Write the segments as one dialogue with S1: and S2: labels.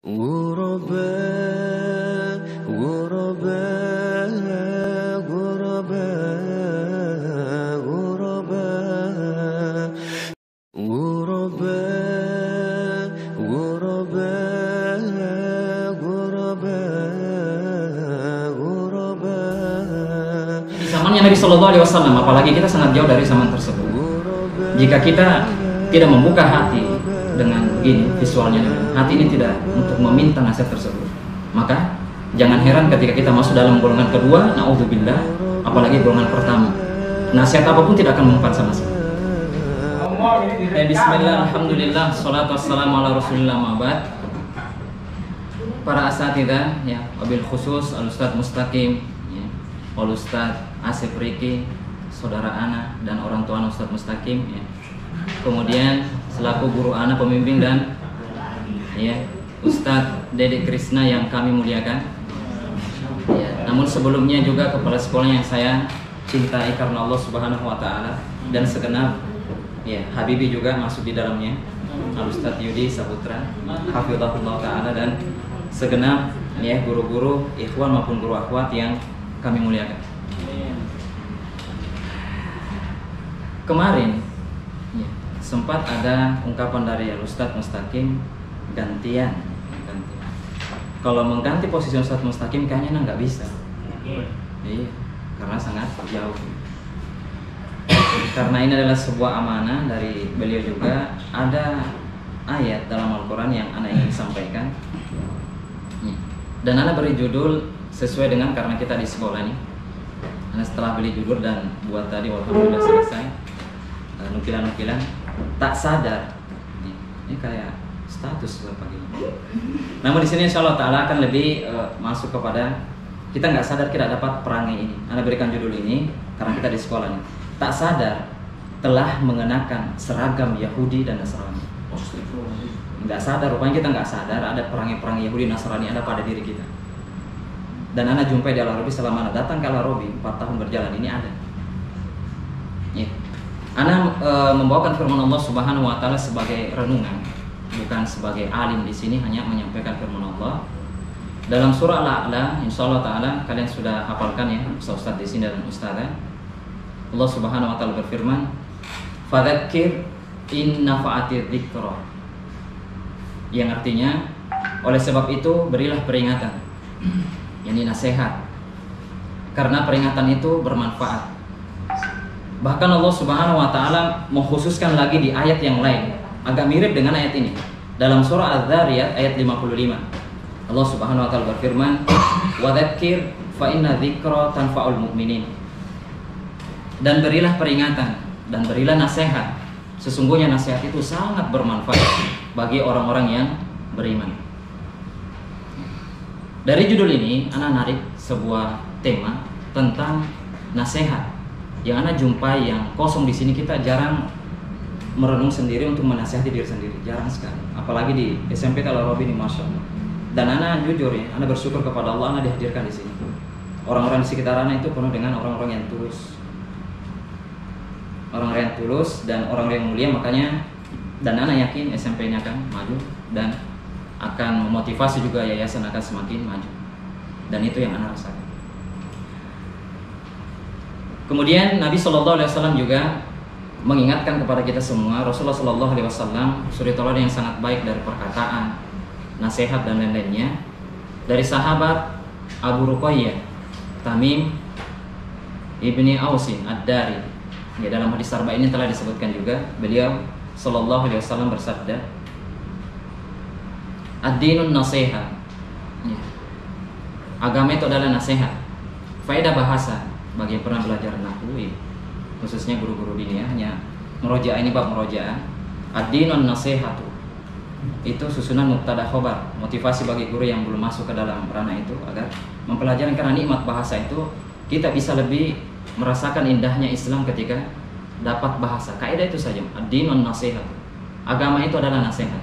S1: غرباء غرباء غرباء غرباء غرباء غرباء غرباء غرباء.
S2: Di zamannya Nabi Shallallahu Alaihi Wasallam, apalagi kita sangat jauh dari zaman tersebut. Jika kita tidak membuka hati dengan begini visualnya, hati ini tidak untuk meminta nasihat tersebut, maka jangan heran ketika kita masuk dalam golongan kedua, naudzubillah, apalagi golongan pertama, nasihat apapun tidak akan mempan sama sekali. Bismillah, alhamdulillah, salatu wassalamu ala rasulillah, ma'bad. Para asatidzah, ya, wabil khusus Al-Ustadz Mustaqim, ya, Al-Ustadz Asif Riki, saudara Ana dan orang tua Ustadz Mustaqim, ya. Kemudian selaku guru Ana pembimbing dan ya Ustadz Dede Krisna yang kami muliakan, ya. Namun sebelumnya juga kepala sekolah yang saya cintai karena Allah Subhanahu Wa Taala dan segenap ya Habibi juga masuk di dalamnya, Al-Ustadz Yudi Saputra hafizahullah Taala dan segenap ya guru-guru ikhwan maupun guru akhwat yang kami muliakan. Kemarin ya, sempat ada ungkapan dari Ustadz Mustaqim gantian. Kalau mengganti posisi Ustadz Mustaqim kayaknya nggak bisa. Iya, karena sangat jauh. Karena ini adalah sebuah amanah dari beliau juga. Ada ayat dalam Al-Quran yang Ana ingin sampaikan. Dan Ana beri judul sesuai dengan karena kita di sekolah nih. Ana setelah beli judul dan buat tadi alhamdulillah selesai. Nukilan-nukilan tak sadar. Ini kayak status pagi ini. Namun di sini insya Allah Taala akan lebih masuk kepada kita nggak sadar kita dapat perangai ini. Ana berikan judul ini karena kita di sekolah nih. Tak sadar telah mengenakan seragam Yahudi dan Nasrani. Nggak sadar, rupanya kita nggak sadar ada perangai-perangai Yahudi Nasrani ada pada diri kita. Dan Ana jumpai di Al-Arabi selama Ana datang ke Al-Arabi 4 tahun berjalan ini ada. Ya. Ana membawakan firman Allah Subhanahu Wa Taala sebagai renungan, bukan sebagai alim di sini, hanya menyampaikan firman Allah dalam surah Al-A'la. Insyaallah Taala kalian sudah hafalkan ya, Ustaz di sini dan Ustazah. Allah Subhanahu Wa Taala berfirman, "Fadzakir in nafa'ati dzikra." Yang artinya, oleh sebab itu berilah peringatan, yakni nasihat, karena peringatan itu bermanfaat. Bahkan Allah Subhanahu Wa Taala mengkhususkan lagi di ayat yang lain, agak mirip dengan ayat ini, dalam surah Az-Dzariyat ayat 55. Allah Subhanahu Wa Taala berfirman, "Wa dzakir fa inna dzikra tanfa'ul mu'minin." Dan berilah peringatan dan berilah nasihat, sesungguhnya nasihat itu sangat bermanfaat bagi orang-orang yang beriman. Dari judul ini Ana narik sebuah tema tentang nasihat yang Ana jumpai yang kosong di sini. Kita jarang merenung sendiri untuk menasihati diri sendiri, jarang sekali. Apalagi di SMP Al-Arabi ini, masya Allah. Dan Ana jujur ya, Ana bersyukur kepada Allah, Ana dihadirkan di sini. Orang-orang di sekitar Ana itu penuh dengan orang-orang yang tulus, orang-orang yang tulus dan orang yang mulia. Makanya dan Ana yakin SMP-nya akan maju dan akan memotivasi juga yayasan akan semakin maju. Dan itu yang Ana rasakan. Kemudian Nabi Shallallahu Alaihi Wasallam juga mengingatkan kepada kita semua, Rasulullah Shallallahu Alaihi Wasallam suri tauladan yang sangat baik dari perkataan, nasihat dan lain-lainnya. Dari sahabat Abu Ruqayyah Tamim ibni Ausin Ad-Dari, ya, dalam hadis Arba ini telah disebutkan juga, beliau Shallallahu Alaihi Wasallam bersabda, ad-dinun nasihat, ya. Agama itu adalah nasihat. Faedah bahasa bagi yang pernah belajar nahwu, khususnya guru-guru diniyah, hanya murojaah, ini bab murojaah. Ad-dinun nasihatu itu susunan mubtada khobar, motivasi bagi guru yang belum masuk ke dalam ranah itu agar mempelajari, karena nikmat bahasa itu kita bisa lebih merasakan indahnya Islam ketika dapat bahasa. Kaidah itu saja, ad-dinun nasihatu, agama itu adalah nasihat.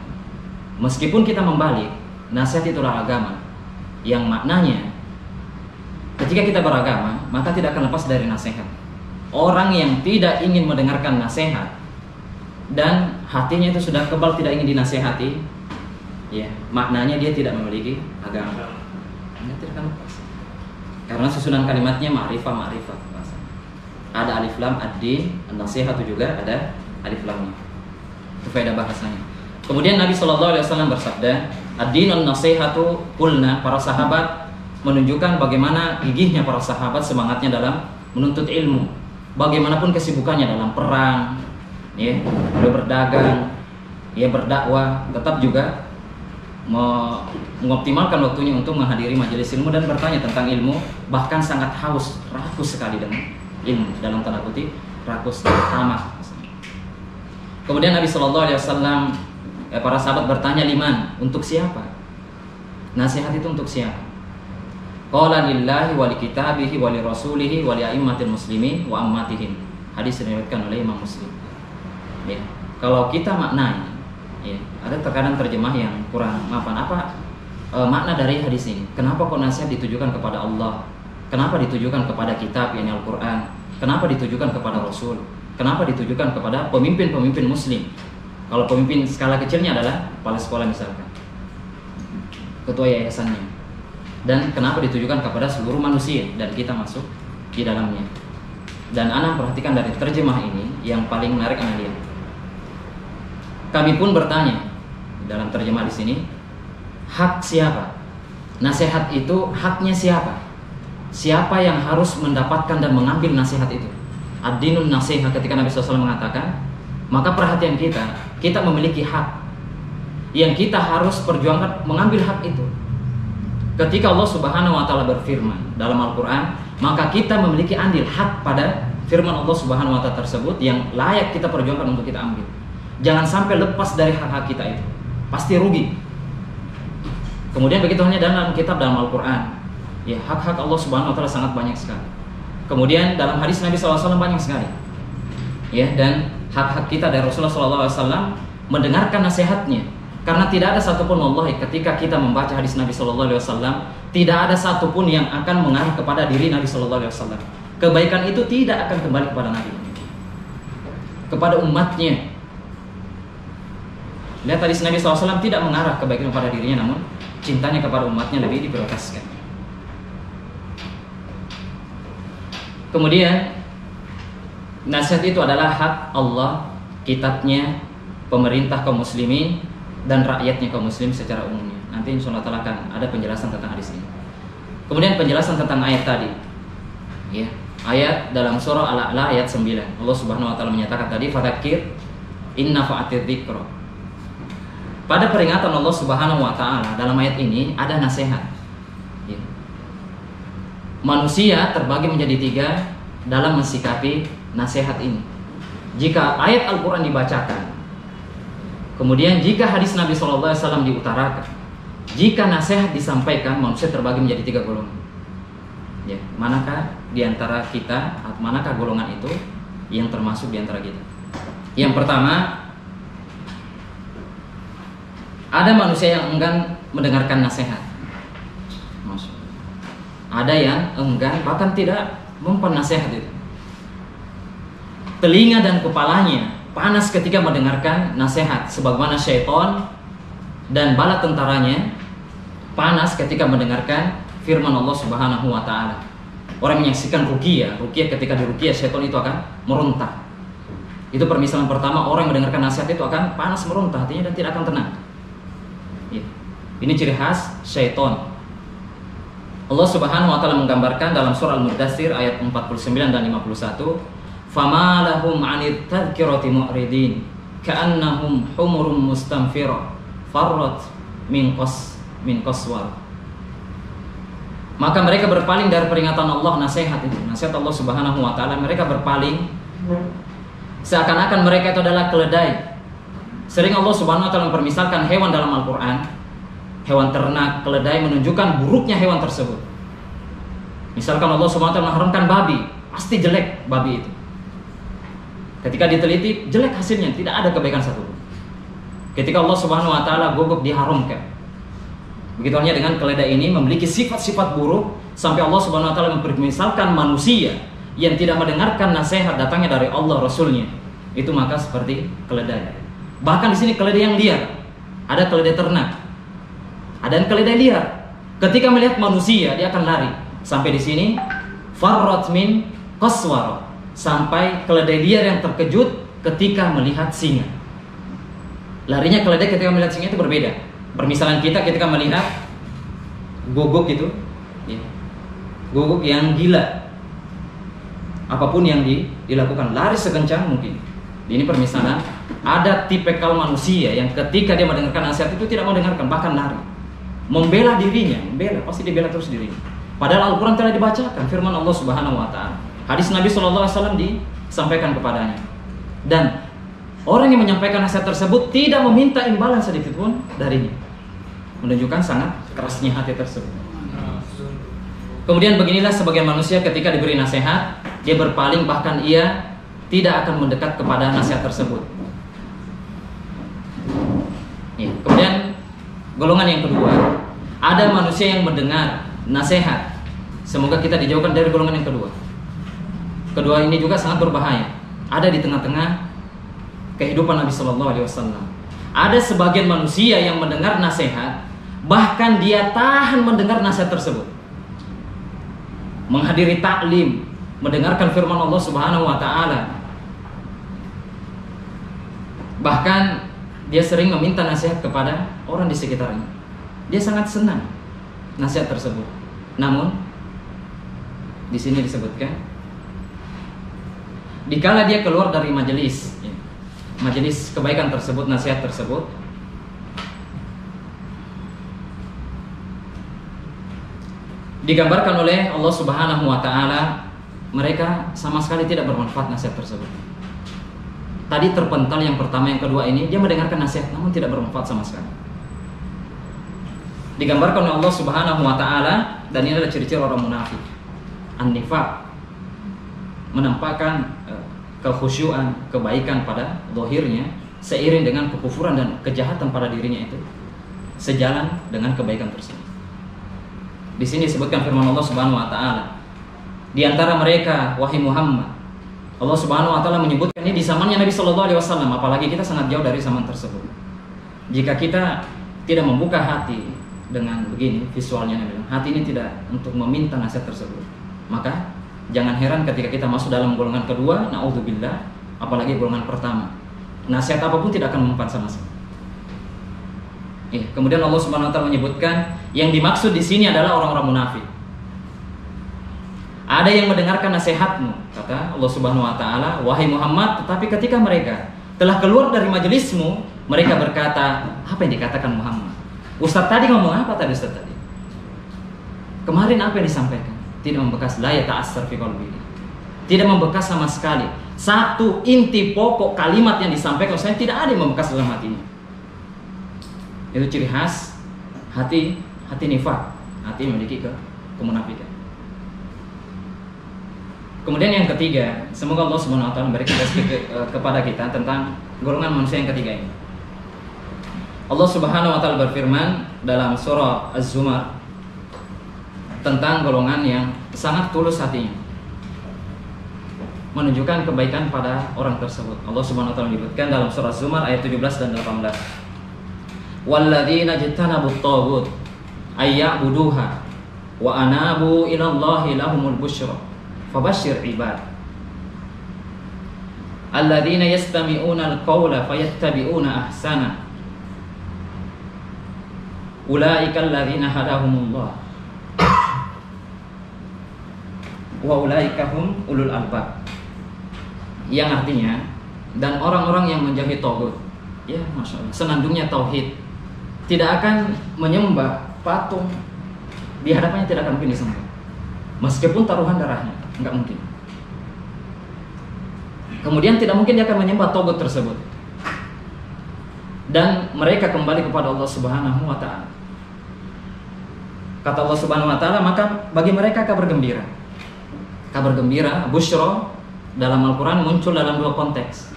S2: Meskipun kita membalik, nasihat itulah agama, yang maknanya ketika kita beragama, maka tidak akan lepas dari nasihat. Orang yang tidak ingin mendengarkan nasihat dan hatinya itu sudah kebal tidak ingin dinasihati, ya, maknanya dia tidak memiliki agama. Dia tidak akan lepas. Karena susunan kalimatnya ma'rifah. Ada alif lam ad-din, an-nasihatu juga ada alif lamnya. Itu faedah bahasanya. Kemudian Nabi SAW bersabda, ad-din an-nasihatu qulna, para sahabat menunjukkan bagaimana gigihnya para sahabat, semangatnya dalam menuntut ilmu. Bagaimanapun kesibukannya dalam perang, ya, berdagang, ya, berdakwah, tetap juga mengoptimalkan waktunya untuk menghadiri majelis ilmu dan bertanya tentang ilmu, bahkan sangat haus, rakus sekali dengan ilmu, dalam tanda kutip rakus, tamak. Kemudian Nabi SAW, para sahabat bertanya, liman, untuk siapa? Nasihat itu untuk siapa? Qala lillahi wa li kitabihi wa li rasulihi wa li a'immatil muslimin wa ammatihim. Hadis diriwayatkan oleh Imam Muslim. Ya, kalau kita maknai, ya, ada terkadang terjemah yang kurang mapan. Apa makna dari hadis ini? Kenapa kok nasihat ditujukan kepada Allah? Kenapa ditujukan kepada kitab, yakni Al-Quran? Kenapa ditujukan kepada Rasul? Kenapa ditujukan kepada pemimpin-pemimpin muslim? Kalau pemimpin skala kecilnya adalah kepala sekolah misalkan, ketua yayasannya. Dan kenapa ditujukan kepada seluruh manusia dan kita masuk di dalamnya? Dan ana perhatikan dari terjemah ini yang paling menarik ana lihat. Kami pun bertanya dalam terjemah di sini, hak siapa? Nasihat itu haknya siapa? Siapa yang harus mendapatkan dan mengambil nasihat itu? Ad-dinun nasihat, ketika Nabi SAW mengatakan, maka perhatian kita memiliki hak yang kita harus perjuangkan mengambil hak itu. Ketika Allah Subhanahu wa taala berfirman dalam Al-Quran, maka kita memiliki andil hak pada firman Allah Subhanahu wa taala tersebut yang layak kita perjuangkan untuk kita ambil. Jangan sampai lepas dari hak-hak kita itu, pasti rugi. Kemudian begitu hanya dalam kitab, dalam Al-Quran, ya, hak-hak Allah Subhanahu wa taala sangat banyak sekali. Kemudian dalam hadis Nabi SAW banyak sekali, ya, dan hak-hak kita dari Rasulullah SAW mendengarkan nasihatnya. Karena tidak ada satupun, wallahi, ketika kita membaca hadis Nabi SAW, tidak ada satupun yang akan mengarah kepada diri Nabi SAW. Kebaikan itu tidak akan kembali kepada Nabi, kepada umatnya. Lihat hadis Nabi SAW tidak mengarah kebaikan kepada dirinya, namun cintanya kepada umatnya lebih diprioritaskan. Kemudian nasihat itu adalah hak Allah, kitabnya, pemerintah kaum muslimin, dan rakyatnya kaum muslim secara umumnya. Nanti insya Allah ta'ala akan ada penjelasan tentang hadis ini. Kemudian penjelasan tentang ayat tadi, ya, ayat dalam surah Al-A'la ayat 9. Allah Subhanahu wa taala menyatakan tadi, fadzakir inna fa'atidz dzikra. Pada peringatan Allah Subhanahu wa taala dalam ayat ini ada nasihat, ya. Manusia terbagi menjadi 3 dalam mensikapi nasihat ini. Jika ayat Al-Quran dibacakan, kemudian jika hadis Nabi SAW diutarakan, jika nasihat disampaikan, manusia terbagi menjadi 3 golongan. Ya, manakah diantara kita, manakah golongan itu yang termasuk diantara kita? Yang pertama, ada manusia yang enggan mendengarkan nasihat. Ada yang enggan, bahkan tidak mempan nasihat itu. Telinga dan kepalanya panas ketika mendengarkan nasihat, sebagaimana syaitan dan bala tentaranya panas ketika mendengarkan firman Allah Subhanahu wa taala. Orang menyaksikan ruqyah ketika diruqyah, syaitan itu akan meronta. Itu permisalan pertama, orang yang mendengarkan nasihat itu akan panas meronta hatinya dan tidak akan tenang. Ya. Ini ciri khas syaitan. Allah Subhanahu wa taala menggambarkan dalam surah Al-Mudaththir ayat 49 dan 51, fama lahum 'anit tadhkirati mu'ridin ka'annahum humurum mustanfira farrat min qaswar. Maka mereka berpaling dari peringatan Allah, nasihat itu, nasihat Allah Subhanahu wa taala, mereka berpaling seakan-akan mereka itu adalah keledai. Sering Allah Subhanahu wa taala mempermisalkan hewan dalam Al-Qur'an, hewan ternak, keledai, menunjukkan buruknya hewan tersebut. Misalkan Allah Subhanahu wa taala mengharamkan babi, pasti jelek babi itu. Ketika diteliti, jelek hasilnya, tidak ada kebaikan satupun. Ketika Allah Subhanahu wa taala gugup diharamkan. Begitu halnya dengan keledai ini memiliki sifat-sifat buruk sampai Allah Subhanahu wa taala mempermisalkan manusia yang tidak mendengarkan nasihat datangnya dari Allah Rasulnya. Itu maka seperti keledai. Bahkan di sini keledai yang liar. Ada keledai ternak. Ada keledai liar. Ketika melihat manusia, dia akan lari. Sampai di sini, farrat min qaswara. Sampai keledai liar yang terkejut ketika melihat singa. Larinya keledai ketika melihat singa itu berbeda. Permisalan kita ketika melihat guguk itu, ya, guguk yang gila. Apapun yang dilakukan, lari sekencang mungkin. Ini permisalan. Ada tipikal manusia yang ketika dia mendengarkan nasihat itu tidak mau dengarkan, bahkan lari. Membela dirinya, pasti dia bela terus dirinya. Padahal Al-Quran telah dibacakan, firman Allah Subhanahu wa Ta'ala. Hadis Nabi SAW disampaikan kepadanya. Dan orang yang menyampaikan nasihat tersebut tidak meminta imbalan sedikit pun darinya. Menunjukkan sangat kerasnya hati tersebut. Kemudian beginilah sebagian manusia ketika diberi nasihat, dia berpaling, bahkan ia tidak akan mendekat kepada nasihat tersebut. Ya, kemudian golongan yang kedua, ada manusia yang mendengar nasihat. Semoga kita dijauhkan dari golongan yang kedua. Kedua ini juga sangat berbahaya. Ada di tengah-tengah kehidupan Nabi Shallallahu Alaihi Wasallam. Ada sebagian manusia yang mendengar nasihat, bahkan dia tahan mendengar nasihat tersebut. Menghadiri taklim, mendengarkan firman Allah Subhanahu Wa Taala. Bahkan dia sering meminta nasihat kepada orang di sekitarnya. Dia sangat senang nasihat tersebut. Namun di sini disebutkan, dikala dia keluar dari majelis kebaikan tersebut, nasihat tersebut, digambarkan oleh Allah Subhanahu wa Ta'ala, mereka sama sekali tidak bermanfaat nasihat tersebut. Tadi terpental yang pertama, yang kedua ini dia mendengarkan nasihat namun tidak bermanfaat sama sekali. Digambarkan oleh Allah Subhanahu wa Ta'ala, dan ini adalah ciri-ciri orang munafik. An-nifaq, menampakkan kekhusyuan, kebaikan pada zahirnya seiring dengan kekufuran dan kejahatan pada dirinya itu sejalan dengan kebaikan tersebut. Di sini disebutkan firman Allah Subhanahu wa Ta'ala, di antara mereka, wahai Muhammad, Allah Subhanahu wa Ta'ala menyebutkan ini di zamannya Nabi Sallallahu Alaihi Wasallam, apalagi kita sangat jauh dari zaman tersebut. Jika kita tidak membuka hati dengan begini visualnya, hati ini tidak untuk meminta nasihat tersebut, maka jangan heran ketika kita masuk dalam golongan kedua, na'udzubillah, apalagi golongan pertama. Nasihat apapun tidak akan mempan sama sekali. Kemudian Allah Subhanahu wa Ta'ala menyebutkan yang dimaksud di sini adalah orang-orang munafik. Ada yang mendengarkan nasihatmu, kata Allah Subhanahu wa Ta'ala, wahai Muhammad, tetapi ketika mereka telah keluar dari majelismu, mereka berkata, apa yang dikatakan Muhammad? Ustaz tadi ngomong apa tadi Ustaz tadi? Kemarin apa yang disampaikan? Tidak membekas, la yata'assar fi qalbihi. Tidak membekas sama sekali. Satu inti pokok kalimat yang disampaikan saya tidak ada yang membekas dalam hatinya. Itu ciri khas hati nifaq, hati memiliki kemunafikan. Kemudian yang ketiga, semoga Allah Subhanahu wa Ta'ala memberikan rezeki kepada kita tentang golongan manusia yang ketiga ini. Allah Subhanahu wa Ta'ala berfirman dalam surah Az-Zumar tentang golongan yang sangat tulus hatinya, menunjukkan kebaikan pada orang tersebut. Allah Subhanahu wa Ta'ala menyebutkan dalam surah Az-Zumar ayat 17 dan 18. Walladzina jtanabut taghut ayya'buduha wa anabu ilallahi lahumul busyra fabashshir ibad alladzina yastami'una al-qawla fayattabi'una ahsana ulaika alladzina hadahumullah wa ulaika hum ulul albab. Yang artinya, dan orang-orang yang menjauhi taghut, ya Masya Allah, senandungnya tauhid, tidak akan menyembah patung, di hadapannya tidak akan mungkin disembah, meskipun taruhan darahnya, enggak mungkin. Kemudian tidak mungkin dia akan menyembah taghut tersebut, dan mereka kembali kepada Allah Subhanahu wa Ta'ala. Kata Allah Subhanahu wa Ta'ala, maka bagi mereka kabar gembira. Kabar gembira, busyra, dalam Al-Quran muncul dalam dua konteks.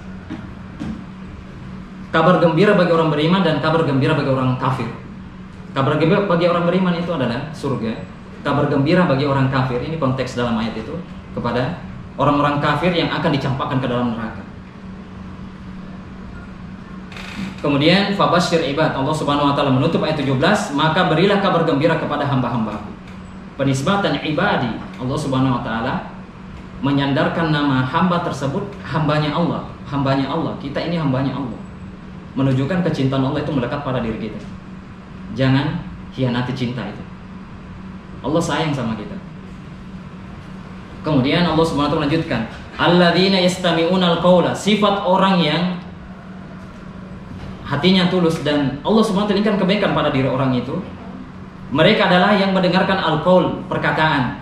S2: Kabar gembira bagi orang beriman dan kabar gembira bagi orang kafir. Kabar gembira bagi orang beriman itu adalah surga. Kabar gembira bagi orang kafir, ini konteks dalam ayat itu, kepada orang-orang kafir yang akan dicampakkan ke dalam neraka. Kemudian fabasyir ibad, Allah Subhanahu wa taala menutup ayat 17, maka berilah kabar gembira kepada hamba-hamba. Penisbatan ibadi, Allah Subhanahu wa taala menyandarkan nama hamba tersebut hambanya Allah, hambanya Allah. Kita ini hambanya Allah. Menunjukkan kecintaan Allah itu melekat pada diri kita. Jangan hianati cinta itu. Allah sayang sama kita. Kemudian Allah Subhanahu wa taala melanjutkan, alladzina yastami'unal qaula, sifat orang yang hatinya tulus dan Allah Subhanahu wa taala inginkan kebaikan pada diri orang itu. Mereka adalah yang mendengarkan al-qaul, perkataan,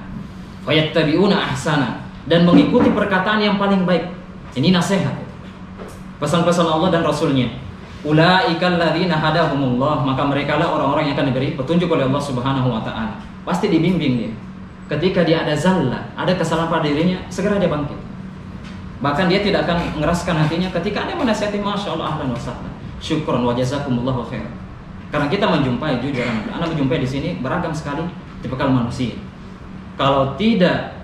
S2: fayattabi'una ahsana, dan mengikuti perkataan yang paling baik. Ini nasihat, pesan-pesan Allah dan Rasulnya. Ulaikal ladzina hadahumullah, maka mereka lah orang-orang yang akan diberi petunjuk oleh Allah Subhanahu wa taala. Pasti dibimbing dia. Ketika dia ada zallah, ada kesalahan pada dirinya, segera dia bangkit. Bahkan dia tidak akan mengeraskan hatinya ketika ada menasihati, masya Allah, ahlan wa sahlan, syukran wa jazakumullahu khairan. Karena kita menjumpai, jujur anak menjumpai di sini beragam sekali tipikal manusia. Kalau tidak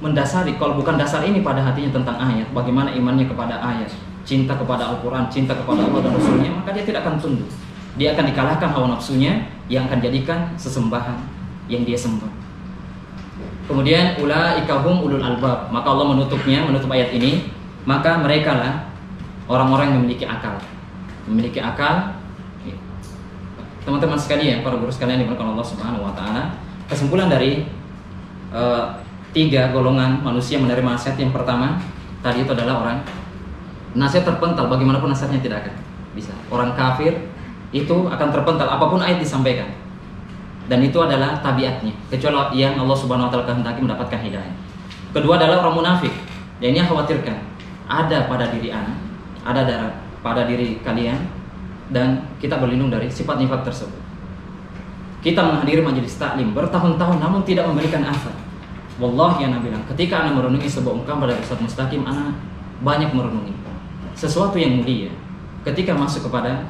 S2: mendasari, kalau bukan dasar ini pada hatinya tentang ayat, bagaimana imannya kepada ayat, cinta kepada Al-Quran, cinta kepada Allah dan Rasulnya, maka dia tidak akan tunduk. Dia akan dikalahkan hawa nafsunya yang akan jadikan sesembahan yang dia sembah. Kemudian ulaika hum ulul albab, maka Allah menutup ayat ini, maka mereka lah orang-orang yang memiliki akal. Memiliki akal. Teman-teman sekalian, para guru sekalian dimuliakan Allah Subhanahu wa taala, kesimpulan dari 3 golongan manusia menerima nasihat yang pertama tadi itu adalah orang nasihat terpental, bagaimanapun nasihatnya tidak akan bisa. Orang kafir itu akan terpental apapun ayat disampaikan. Dan itu adalah tabiatnya, kecuali yang Allah Subhanahu wa taala kehendaki mendapatkan hidayah. Kedua adalah orang munafik. Dan ini yang khawatirkan. Ada pada diri anak, ada pada diri kalian, dan kita berlindung dari sifat nifaq tersebut. Kita menghadiri majelis taklim bertahun-tahun namun tidak memberikan athar. Wallahi ana bilang, ketika ana merenungi sebuah ungkapan dari Ustaz Mustaqim, ana banyak merenungi sesuatu yang mulia. Ketika masuk kepada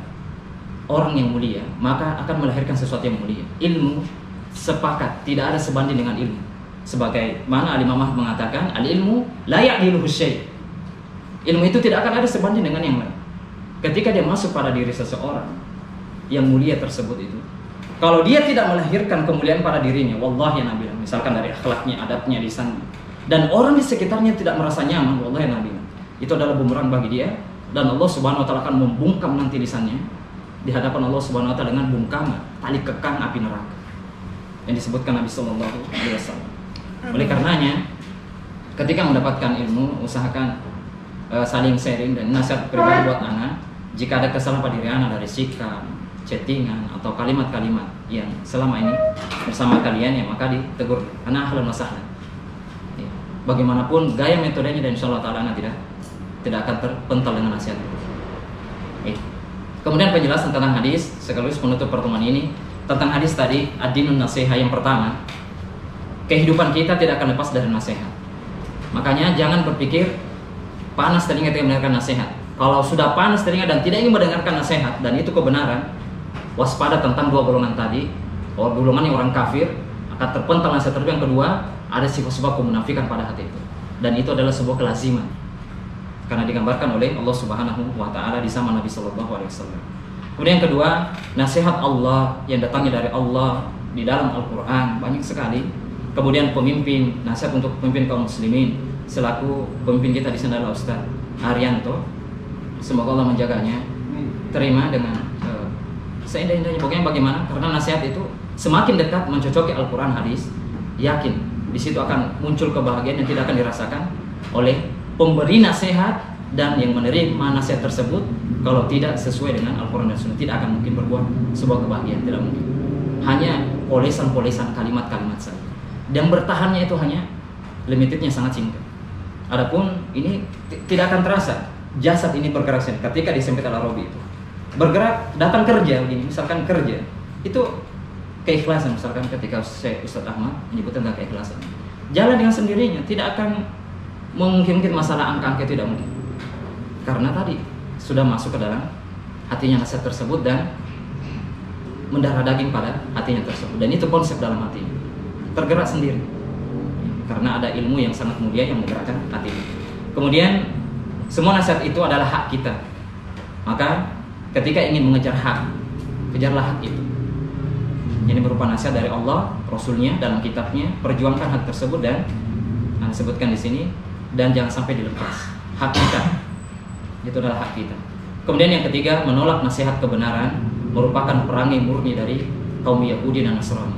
S2: orang yang mulia, maka akan melahirkan sesuatu yang mulia. Ilmu, sepakat, tidak ada sebanding dengan ilmu. Sebagai mana Al-Imam Ahmad mengatakan, al-ilmu la ya'diluhu syai'. Ilmu itu tidak akan ada sebanding dengan yang lain. Ketika dia masuk pada diri seseorang yang mulia tersebut itu, kalau dia tidak melahirkan kemuliaan pada dirinya, wallahi Nabi, misalkan dari akhlaknya, adabnya, lisannya, dan orang di sekitarnya tidak merasa nyaman, wallahi Nabi, itu adalah bumerang bagi dia, dan Allah Subhanahu wa taala akan membungkam nanti lisannya di hadapan Allah Subhanahu wa taala dengan bungkaman tali kekang api neraka yang disebutkan Nabi sallallahu alaihi wasallam. Oleh karenanya, ketika mendapatkan ilmu, usahakan saling sharing dan nasihat pribadi buat anak. Jika ada kesalahan pada diri anak dari sikap, chattingan atau kalimat-kalimat yang selama ini bersama kalian, ya maka ditegur karena ahlan wa sahlan. Ya. Bagaimanapun gaya metodenya, dan insyaallah taala anak tidak akan terpental dengan nasihat. Ya. Kemudian penjelasan tentang hadis sekaligus penutup pertemuan ini tentang hadis tadi, ad-dinun nasiha. Yang pertama, kehidupan kita tidak akan lepas dari nasihat. Makanya jangan berpikir panas telinga ketika mendengarkan nasihat. Kalau sudah panas telinga dan tidak ingin mendengarkan nasihat dan itu kebenaran, waspada tentang 2 golongan tadi. Golongan yang orang kafir akan terpental nasihat tersebut. Yang kedua, ada sifat-sifat kemunafikan pada hati itu, dan itu adalah sebuah kelaziman karena digambarkan oleh Allah Subhanahu wa taala di zaman Nabi sallallahu alaihi wasallam. Kemudian yang kedua, nasihat Allah yang datangnya dari Allah di dalam Al-Qur'an banyak sekali. Kemudian pemimpin, nasihat untuk pemimpin kaum muslimin, selaku pemimpin kita di sana adalah Ustaz Haryanto. Semoga Allah menjaganya, terima dengan seindah-indahnya. Pokoknya bagaimana, karena nasihat itu semakin dekat mencocoki Al-Quran hadis, yakin di situ akan muncul kebahagiaan yang tidak akan dirasakan oleh pemberi nasihat dan yang menerima nasihat tersebut. Kalau tidak sesuai dengan Al-Quran dan Sunnah, tidak akan mungkin berbuat sebuah kebahagiaan, tidak mungkin. Hanya polesan-polesan kalimat-kalimat saja, dan bertahannya itu hanya limitednya sangat singkat. Adapun ini tidak akan terasa. Jasad ini bergerak sini ketika disempit al-Arabi itu bergerak, datang kerja begini, misalkan kerja itu keikhlasan. Misalkan ketika Ustaz Ahmad menyebut tentang keikhlasan, jalan dengan sendirinya, tidak akan mungkin masalah angka tidak mungkin, karena tadi sudah masuk ke dalam hatinya nasihat tersebut dan mendarah daging pada hatinya tersebut, dan itu konsep dalam hati, tergerak sendiri karena ada ilmu yang sangat mulia yang menggerakkan hati. Kemudian semua nasihat itu adalah hak kita. Maka ketika ingin mengejar hak, kejarlah hak itu. Ini berupa nasihat dari Allah, Rasulnya dalam kitabnya. Perjuangkan hak tersebut dan disebutkan di sini, dan jangan sampai dilepas. Hak kita itu adalah hak kita. Kemudian yang ketiga, menolak nasihat kebenaran merupakan perangai murni dari kaum Yahudi dan Nasrani.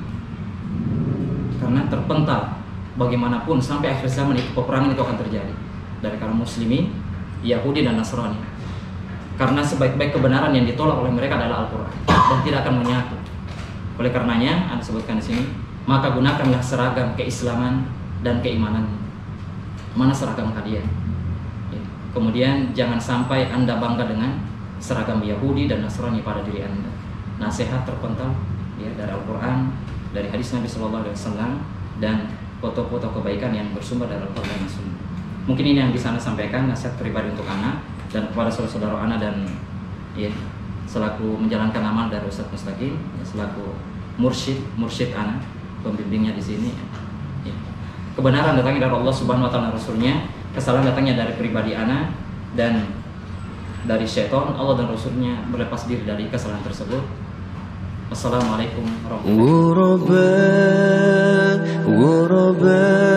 S2: Karena terpental bagaimanapun sampai akhir zaman itu peperangan itu akan terjadi dari kaum muslimin, Yahudi dan Nasrani. Karena sebaik-baik kebenaran yang ditolak oleh mereka adalah Al-Quran dan tidak akan menyatu. Oleh karenanya, Anda sebutkan di sini, maka gunakanlah seragam keislaman dan keimanan. Mana seragam kalian? Ya. Kemudian jangan sampai Anda bangga dengan seragam Yahudi dan Nasrani pada diri Anda. Nasihat terpental ya dari Al-Quran, dari hadis Nabi SAW, dan foto-foto kebaikan yang bersumber dari Al-Quran dan Sunnah. Mungkin ini yang bisa Anda sampaikan, nasihat pribadi untuk anak dan kepada saudara-saudara anak, dan ya, selaku menjalankan amal dari Ustaz Mustaqim, ya, selaku mursyid anak, pembimbingnya di sini. Ya. Kebenaran datangnya dari Allah Subhanahu Wa Taala, Rasulnya. Kesalahan datangnya dari pribadi anak dan dari syaitan. Allah dan Rasulnya berlepas diri dari kesalahan tersebut. Wassalamualaikum warahmatullahi wabarakatuh.